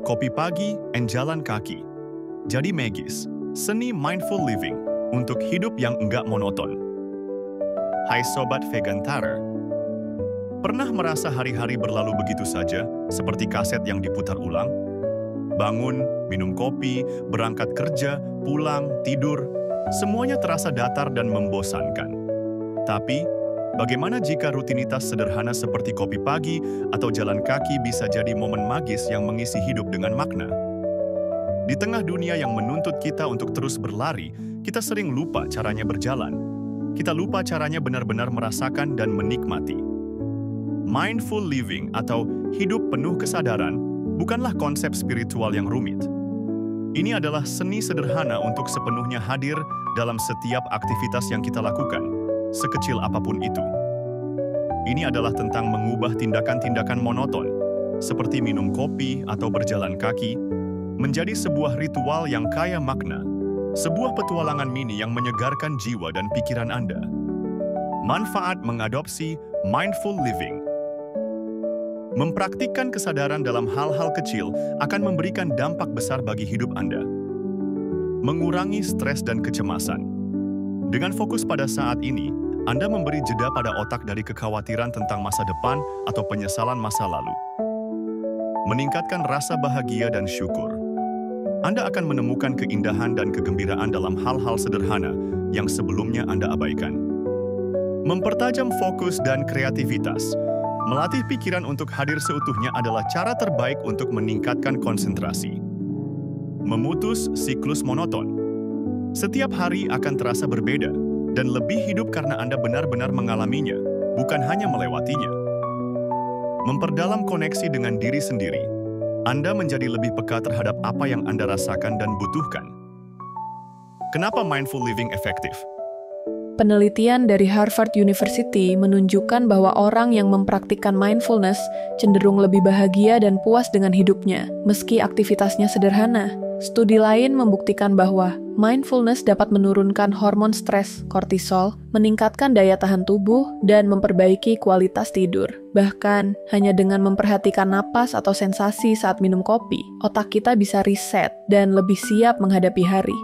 kopi pagi and jalan kaki. Jadi magis, seni mindful living untuk hidup yang enggak monoton. Hai Sobat Vegantar, pernah merasa hari-hari berlalu begitu saja, seperti kaset yang diputar ulang? Bangun, minum kopi, berangkat kerja, pulang, tidur, semuanya terasa datar dan membosankan. Tapi, bagaimana jika rutinitas sederhana seperti kopi pagi atau jalan kaki bisa jadi momen magis yang mengisi hidup dengan makna? Di tengah dunia yang menuntut kita untuk terus berlari, kita sering lupa caranya berjalan. Kita lupa caranya benar-benar merasakan dan menikmati. Mindful living atau hidup penuh kesadaran bukanlah konsep spiritual yang rumit. Ini adalah seni sederhana untuk sepenuhnya hadir dalam setiap aktivitas yang kita lakukan, sekecil apapun itu. Ini adalah tentang mengubah tindakan-tindakan monoton, seperti minum kopi atau berjalan kaki, menjadi sebuah ritual yang kaya makna, sebuah petualangan mini yang menyegarkan jiwa dan pikiran Anda. Manfaat mengadopsi mindful living. Mempraktikkan kesadaran dalam hal-hal kecil akan memberikan dampak besar bagi hidup Anda. Mengurangi stres dan kecemasan. Dengan fokus pada saat ini, Anda memberi jeda pada otak dari kekhawatiran tentang masa depan atau penyesalan masa lalu. Meningkatkan rasa bahagia dan syukur. Anda akan menemukan keindahan dan kegembiraan dalam hal-hal sederhana yang sebelumnya Anda abaikan. Mempertajam fokus dan kreativitas. Melatih pikiran untuk hadir seutuhnya adalah cara terbaik untuk meningkatkan konsentrasi. Memutus siklus monoton. Setiap hari akan terasa berbeda dan lebih hidup karena Anda benar-benar mengalaminya, bukan hanya melewatinya. Memperdalam koneksi dengan diri sendiri. Anda menjadi lebih peka terhadap apa yang Anda rasakan dan butuhkan. Kenapa mindful living efektif? Penelitian dari Harvard University menunjukkan bahwa orang yang mempraktikkan mindfulness cenderung lebih bahagia dan puas dengan hidupnya, meski aktivitasnya sederhana. Studi lain membuktikan bahwa mindfulness dapat menurunkan hormon stres, kortisol, meningkatkan daya tahan tubuh, dan memperbaiki kualitas tidur. Bahkan, hanya dengan memperhatikan napas atau sensasi saat minum kopi, otak kita bisa reset dan lebih siap menghadapi hari.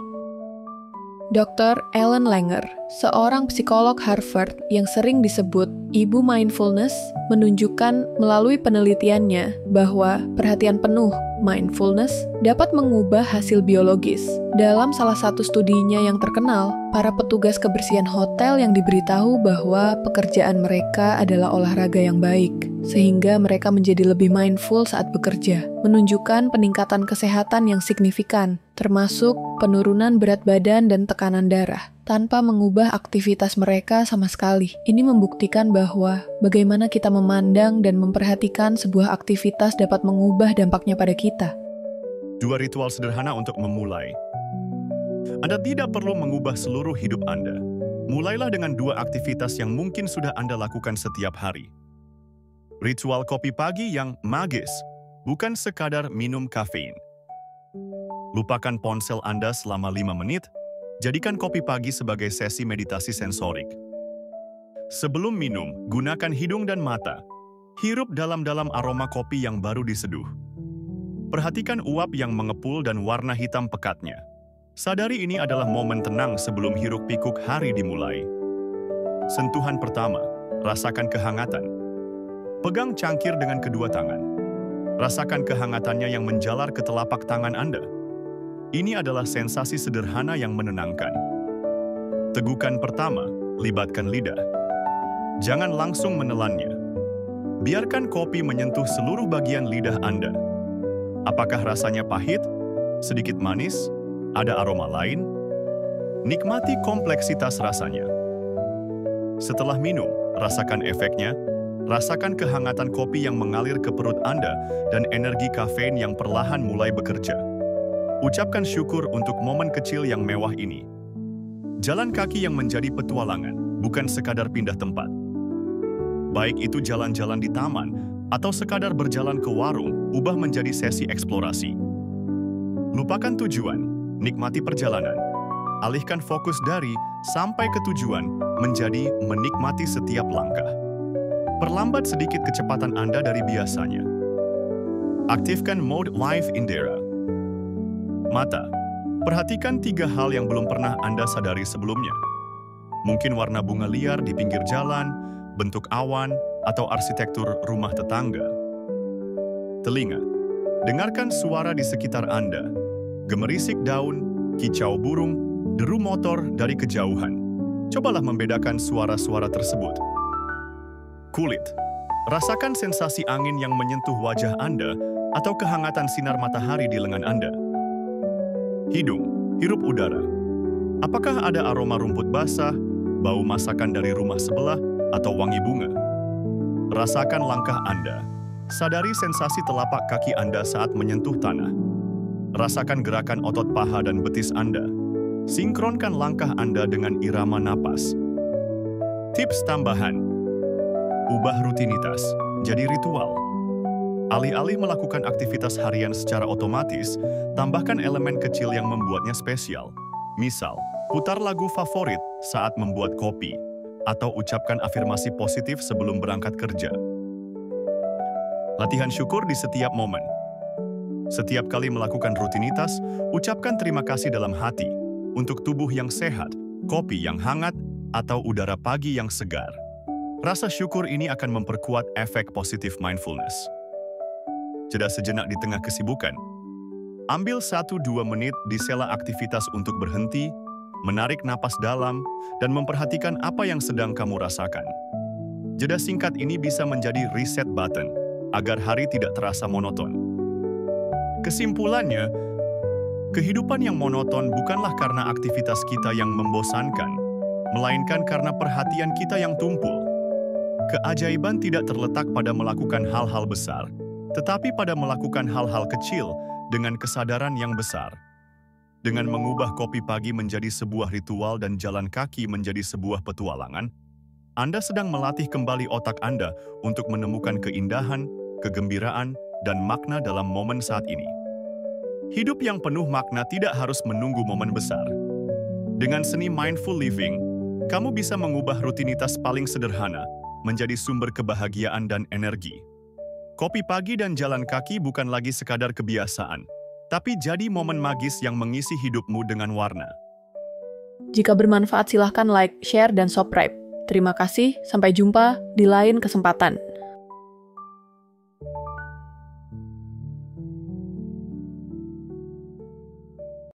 Dr. Ellen Langer, seorang psikolog Harvard yang sering disebut Ibu Mindfulness, menunjukkan melalui penelitiannya bahwa perhatian penuh mindfulness dapat mengubah hasil biologis. Dalam salah satu studinya yang terkenal, para petugas kebersihan hotel yang diberitahu bahwa pekerjaan mereka adalah olahraga yang baik, sehingga mereka menjadi lebih mindful saat bekerja, menunjukkan peningkatan kesehatan yang signifikan, termasuk penurunan berat badan dan tekanan darah, tanpa mengubah aktivitas mereka sama sekali. Ini membuktikan bahwa bagaimana kita memandang dan memperhatikan sebuah aktivitas dapat mengubah dampaknya pada kita. 2 ritual sederhana untuk memulai. Anda tidak perlu mengubah seluruh hidup Anda. Mulailah dengan 2 aktivitas yang mungkin sudah Anda lakukan setiap hari. Ritual kopi pagi yang magis, bukan sekadar minum kafein. Lupakan ponsel Anda selama 5 menit, jadikan kopi pagi sebagai sesi meditasi sensorik. Sebelum minum, gunakan hidung dan mata. Hirup dalam-dalam aroma kopi yang baru diseduh. Perhatikan uap yang mengepul dan warna hitam pekatnya. Sadari ini adalah momen tenang sebelum hiruk-pikuk hari dimulai. Sentuhan pertama, rasakan kehangatan. Pegang cangkir dengan kedua tangan. Rasakan kehangatannya yang menjalar ke telapak tangan Anda. Ini adalah sensasi sederhana yang menenangkan. Tegukan pertama, libatkan lidah. Jangan langsung menelannya. Biarkan kopi menyentuh seluruh bagian lidah Anda. Apakah rasanya pahit, sedikit manis, ada aroma lain? Nikmati kompleksitas rasanya. Setelah minum, rasakan efeknya. Rasakan kehangatan kopi yang mengalir ke perut Anda dan energi kafein yang perlahan mulai bekerja. Ucapkan syukur untuk momen kecil yang mewah ini. Jalan kaki yang menjadi petualangan, bukan sekadar pindah tempat. Baik itu jalan-jalan di taman atau sekadar berjalan ke warung, ubah menjadi sesi eksplorasi. Lupakan tujuan, nikmati perjalanan. Alihkan fokus dari sampai ke tujuan menjadi menikmati setiap langkah. Perlambat sedikit kecepatan Anda dari biasanya. Aktifkan mode Live Indera. Mata. Perhatikan 3 hal yang belum pernah Anda sadari sebelumnya. Mungkin warna bunga liar di pinggir jalan, bentuk awan, atau arsitektur rumah tetangga. Telinga. Dengarkan suara di sekitar Anda. Gemerisik daun, kicau burung, deru motor dari kejauhan. Cobalah membedakan suara-suara tersebut. Kulit. Rasakan sensasi angin yang menyentuh wajah Anda atau kehangatan sinar matahari di lengan Anda. Hidung. Hirup udara. Apakah ada aroma rumput basah, bau masakan dari rumah sebelah, atau wangi bunga? Rasakan langkah Anda. Sadari sensasi telapak kaki Anda saat menyentuh tanah. Rasakan gerakan otot paha dan betis Anda. Sinkronkan langkah Anda dengan irama napas. Tips tambahan. Ubah rutinitas jadi ritual. Alih-alih melakukan aktivitas harian secara otomatis, tambahkan elemen kecil yang membuatnya spesial. Misal, putar lagu favorit saat membuat kopi, atau ucapkan afirmasi positif sebelum berangkat kerja. Latihan syukur di setiap momen. Setiap kali melakukan rutinitas, ucapkan terima kasih dalam hati untuk tubuh yang sehat, kopi yang hangat, atau udara pagi yang segar. Rasa syukur ini akan memperkuat efek positif mindfulness. Jeda sejenak di tengah kesibukan. Ambil 1-2 menit di sela aktivitas untuk berhenti, menarik napas dalam, dan memperhatikan apa yang sedang kamu rasakan. Jeda singkat ini bisa menjadi reset button, agar hari tidak terasa monoton. Kesimpulannya, kehidupan yang monoton bukanlah karena aktivitas kita yang membosankan, melainkan karena perhatian kita yang tumpul. Keajaiban tidak terletak pada melakukan hal-hal besar, tetapi pada melakukan hal-hal kecil dengan kesadaran yang besar. Dengan mengubah kopi pagi menjadi sebuah ritual dan jalan kaki menjadi sebuah petualangan, Anda sedang melatih kembali otak Anda untuk menemukan keindahan, kegembiraan, dan makna dalam momen saat ini. Hidup yang penuh makna tidak harus menunggu momen besar. Dengan seni mindful living, kamu bisa mengubah rutinitas paling sederhana menjadi sumber kebahagiaan dan energi. Kopi pagi dan jalan kaki bukan lagi sekadar kebiasaan, tapi jadi momen magis yang mengisi hidupmu dengan warna. Jika bermanfaat silahkan like, share, dan subscribe. Terima kasih, sampai jumpa di lain kesempatan.